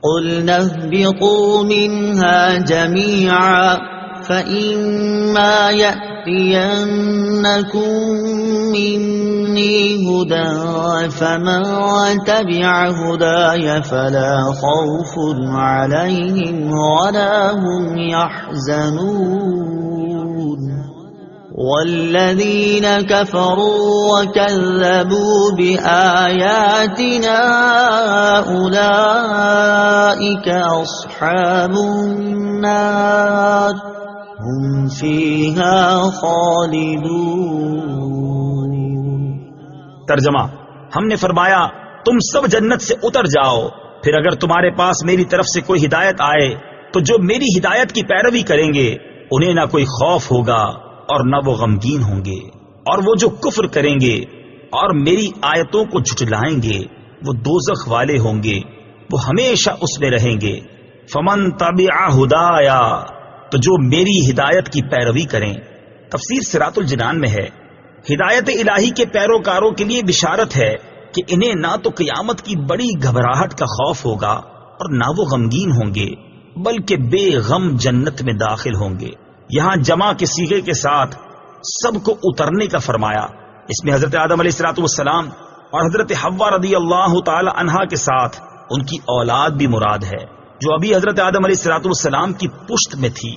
قُلْنَا اهْبِطُوا مِنْهَا جَمِيعًا فَإِمَّا يَأْتِيَنَّكُمْ مِنِّي هُدًى فَمَنْ تَبِعَ هُدَايَ فَلَا خَوْفٌ عَلَيْهِمْ وَلَا هُمْ يَحْزَنُونَ وَالَّذِينَ كَفَرُوا وَكَذَّبُوا بِآيَاتِنَا أُولَئِكَ أَصْحَابُ النَّارِ هُمْ فِيهَا خَالِدُونَ۔ ترجمہ: ہم نے فرمایا تم سب جنت سے اتر جاؤ، پھر اگر تمہارے پاس میری طرف سے کوئی ہدایت آئے تو جو میری ہدایت کی پیروی کریں گے انہیں نہ کوئی خوف ہوگا اور نہ وہ غمگین ہوں گے، اور وہ جو کفر کریں گے اور میری آیتوں کو جھٹلائیں گے وہ دوزخ والے ہوں گے، وہ ہمیشہ اس میں رہیں گے۔ فمن تبع ہدایا، تو جو میری ہدایت کی پیروی کریں۔ تفسیر صراط الجنان میں ہے، ہدایت الہی کے پیروکاروں کے لیے بشارت ہے کہ انہیں نہ تو قیامت کی بڑی گھبراہٹ کا خوف ہوگا اور نہ وہ غمگین ہوں گے، بلکہ بے غم جنت میں داخل ہوں گے۔ یہاں جمع کے صیغے کے ساتھ سب کو اترنے کا فرمایا، اس میں حضرت آدم علیہ الصلوۃ والسلام اور حضرت حوا رضی اللہ تعالی عنہا کے ساتھ ان کی اولاد بھی مراد ہے، جو ابھی حضرت آدم علیہ الصلوۃ والسلام کی پشت میں تھی۔